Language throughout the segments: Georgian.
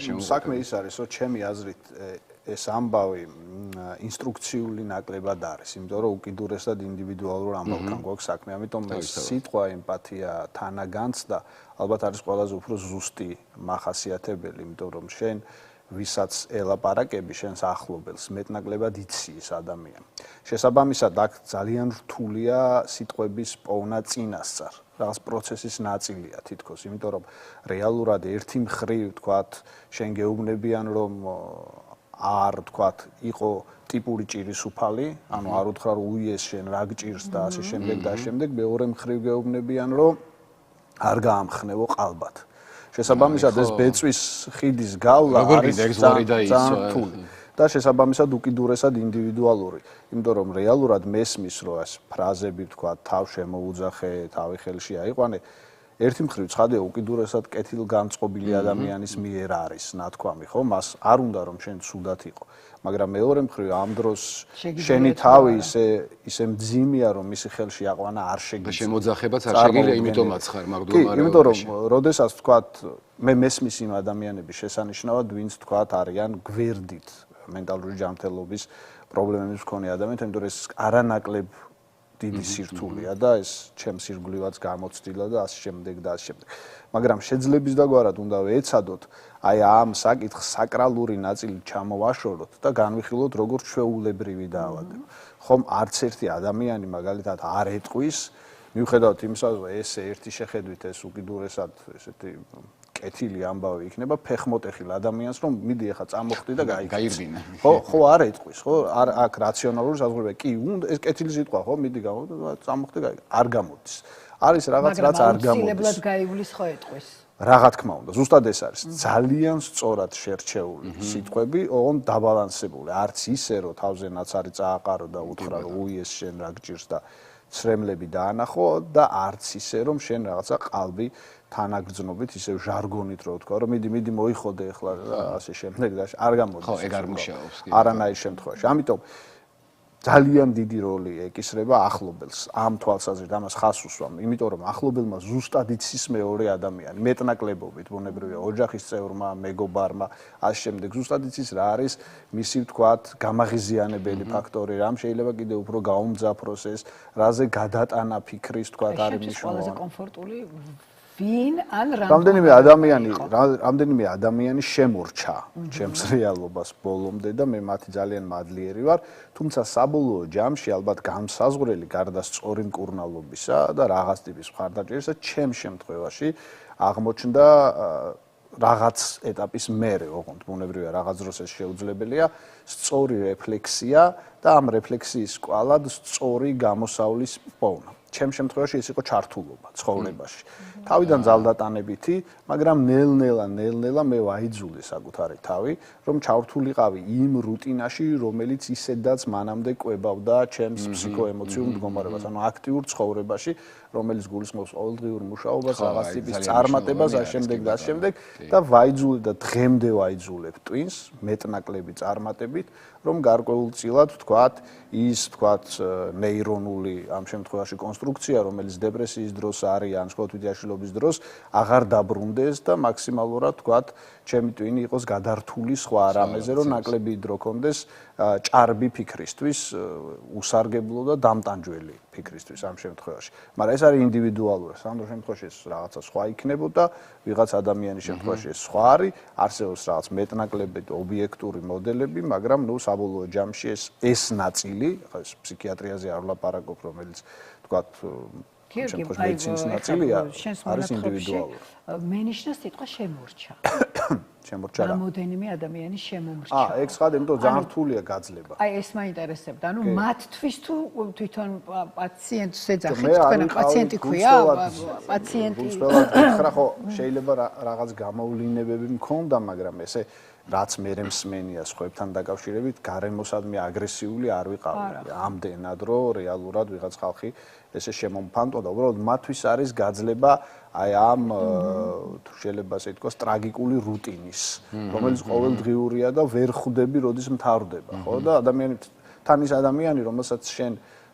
საქმე ის არის, რომ ჩემი აზრით ეს ამბავი ინსტრუქციული ნაკლებად არის, იმიტომ რომ უკიდურესად ინდივიდუალურ ამბავთან გვაქვს საქმე. ამიტომ ეს სიტყვა ემპათია, თანაგანცდა ალბათ არის ყველაზე უფრო ზუსტი მახასიათებელი, იმიტომ რომ შენ ვისაც ელაპარაკები შენს ახლობელს მეტნაკლებად იცი ეს ადამიანი. შესაბამისად, აქ ძალიან რთულია სიტყვების პოვნა წინასწარ. რაღაც პროცესის ნაწილია თითქოს, იმიტომ რომ რეალურად ერთი მხრივ, თქვათ, შენ გეუბნებიან, რომ არ, თქვათ, იყო ტიპური ჭირისუფალი, ანუ არ უთხრა რომ უიეს შენ რა გჭირს და ასე შემდეგ და შემდეგ, მეორე მხრივ გეუბნებიან, რომ არ გაამხნევო ყალბად. შესაბამისად ეს ბეწვის ხიდის გავლა არის ძალიან რთული და შესაბამისად უკიდურესად ინდივიდუალური, იმიტომ რომ რეალურად მესმის რომ ეს ფრაზები თქვა თავ შემოუძახე, თავი ხელში აიყვანე, ერთი მხრივ ცხადია უკიდურესად კეთილგანწყობილი ადამიანის მიერ არის ნათქვამი, ხო? მას არ უნდა რომ შენ ცუდად იყო, მაგრამ მეორე მხრივ ამ დროს შენი თავი ისე მძიმეა რომ მისი ხელში აყვანა არ შეგიძლია. შემოძახებაც არ შეგიძლია, იმიტომაც ხარ მაგდომარეობაში. იმიტომ რომ როდესაც თქვათ მე მესმის იმ ადამიანების შესანიშნავად, ვინც თქვათ არიან გვერდით მენტალური ჯანმრთელობის პრობლემების მქონე ადამიანები, იმიტომ რომ ეს არანაკლებ დიდი სირთულეა და ეს ჩემს ირგვლივაც გამოცდილა და ასე შემდეგ და ასე შემდეგ. მაგრამ შეძლების დაგვარად უნდა ვეცადოთ აი ამ საკითხს საკრალური ნაწილი ჩამოვაშოროთ და განვიხილოთ როგორც ჩვეულებრივი დაავადება. ხომ არც ერთი ადამიანი მაგალითად არ ეტყვის, მიუხედავად იმისა, რომ ეს ერთი შეხედვით ეს უკიდურესად ესეთი კეთილი ამბავი იქნება ფეხმოტეხილ ადამიანს, რომ მიდი ახლა წამოხდი და გაირბინე. ხო არ ეტყვის, ხო? არ აქ რაციონალური საზღვრებია. კი, უნდა ეს კეთილი სიტყვა, ხო? მიდი წამოხდი და არ გამოდის. არის რაღაც რაც არ გამოდის. მაგრამ აუცილებლად გაივლის ხო ეტყვის. რა თქმა უნდა, ზუსტად ეს არის. ძალიან სწორად შერჩეული სიტყვები, ოღონდ დაბალანსებული. არც ისე, რომ თავზე ნაცარი წააყარო და უთხრა, რომ უიეს შენ რა გჭირს და ცრემლები დაანახო და არც ისე, რომ შენ რაღაცა ყალბი თანაგრძნობით, ისე ჟარგონით რო თქვა, რომ მიდი მოიხოდე ახლა ასე შემდეგ და არ გამოდის. ხო, ეგ არ მუშაობს. არანაირ შემთხვევაში. ამიტომ ძალიან დიდი როლი ეკისრება ახლობელს ამ თვალსაზრისით ამას ხას უსვამ, იმიტომ რომ ახლობელმა ზუსტად იცის მეორე ადამიანი, მეტნაკლებობით, ბუნებრივია, ოჯახის წევრმა, მეგობარმა, ასე შემდეგ ზუსტად იცის რა არის მისი ვთქვათ გამაღიზიანებელი ფაქტორი, რამ შეიძლება კიდევ უფრო გაუმძაფროს ეს, რაზე გადატანა ფიქრის ვთქვათ არის მნიშვნელოვანი. ყველაზე კომფორტული ვინ ან რამდენიმე ადამიანი შემორჩა ჩემს რეალობას ბოლომდე და მე მათი ძალიან მადლიერი ვარ, თუმცა საბოლოო ჯამში ალბათ განსაზღვრელი გარდა სწორი მკურნალობისა და რაღაც ტიპის მხარდაჭერისა ჩემს შემთხვევაში აღმოჩნდა რაღაც ეტაპის მერე, ოღონდ ბუნებრივია რაღაც დროს ეს შეუძლებელია, სწორი რეფლექსია და ამ რეფლექსიის კვალად სწორი გამოსავლის პოვნა. ჩემს შემთხვევაში ეს იყო ჩართულობა ცხოვრებაში. თავიდან ძალდატანებითი, მაგრამ ნელ-ნელა მე ვაიძულე საკუთარი თავი, რომ ჩავრთულიყავი იმ რუტინაში, რომელიც ისედაც მანამდე კვებავდა ჩემს ფსიქოემოციურ მდგომარეობას, ანუ აქტიურ ცხოვრებაში, რომელიც გულისხმობს ყოველდღიურ მუშაობას, რაღაც ტიპის წარმატებას, ასე შემდეგ და ვაიძულე და დღემდე ვაიძულებ ტვინს მეტნაკლები წარმატებით, რომ გარკვეულწილად ვთქვათ, ის ვთქვათ ნეირონული ამ შემთხვევაში კონსტრუქცია, რომელიც depressიის დროს არის, ან სხვა თვითაშლობის დროს აღარ დაბრუნდეს და მაქსიმალურად ვთქვათ, ჩემი ტვინი იყოს გადართული სხვა რამეზე, რომ ნაკლები დრო კონდეს ჭარბი ფიქრისთვის, უსარგებლო და დამტანჯველი ფიქრისთვის ამ შემთხვევაში. მაგრამ ეს არის ინდივიდუალური, სანდრო შემთხვევაში ეს რაღაცა სხვა იქნებოდა, ვიღაც ადამიანის შემთხვევაში ეს სხვა არის, არსებობს რაღაც მეტნაკლებად ობიექტური მოდელები, მაგრამ ნუ საბოლოო ჯამში ეს ნაწილი, ხა ეს ფსიქიატრიაზე არ ვლაპარაკობ, რომელიც თქვათ მედიცინის ნაწილია, არის ინდივიდუალური. მენიშნა სიტყვა შემორჩა. შემორჩა რა? რამოდენიმე ადამიანის შემომრჩა. ეგ ცხადია, იმიტომ ძალიან რთულია გაძლება. აი ეს მაინტერესებდა, ანუ მათთვის თუ თვითონ პაციენტს ეძახით, თქვენ პაციენტი ქვია, პაციენტი. ხრა ხო, შეიძლება რაღაც გამოვლინებები მქონდა, მაგრამ ესე რაც მე მსმენია სხვებთან დაკავშირებით, გარემოსადმი აგრესიული არ ვიყავი. ამდენად რომ რეალურად ვიღაც ხალხი ესე შემომფანტოდა, უბრალოდ მათთვის არის გაძლება აი ამ თუ შეიძლება ასე ითქვას ტრაგიკული რუტინის, რომელიც ყოველდღიურია და ვერ ხვდები, როდის მთავრდება, ხო? და ადამიანი თან ის ადამიანი, რომელსაც შენ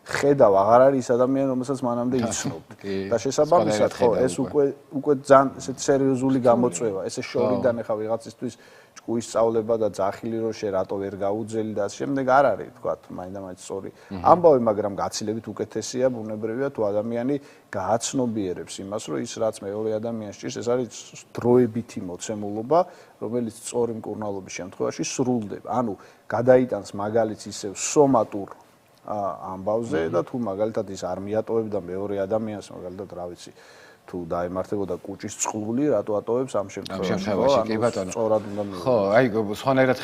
ხედავ აღარ არის ის ადამიანი, რომელსაც მანამდე იცნობდი. და შესაბამისად, ხო, ეს უკვე ძალიან ესეთ სერიოზული გამოწვევა. ესე შორიდან ახლა ვიღაცისთვის ჭკუის სწავლება და ძახილი რო შე რატო ვერ გაუძელი და შემდეგ არ არის, თქვათ, მაინდა-მაინც სწორი ამბავი, მაგრამ გაცილებით უკეთესია, ბუნებრივია თუ ადამიანი გააცნობიერებს იმას, რომ ის რაც მეორე ადამიანს ჭირს, ეს არის დროებითი მოცემულობა, რომელიც სწორი მკურნალობის შემთხვევაში სრულდება. ანუ გადაიტანს მაგალითს ისევ სომატურ ამბავზე და თუ მაგალითად ის არ მიატოვებდა მეორე ადამიანს, მაგალითად, რა ვიცი, თუ დაემართებოდა კუჭის წყლული, რატო ატოვებს ამ შემთხვევაში? კი ბატონო. სწორად უნდა ხო, აი, სხვანაირად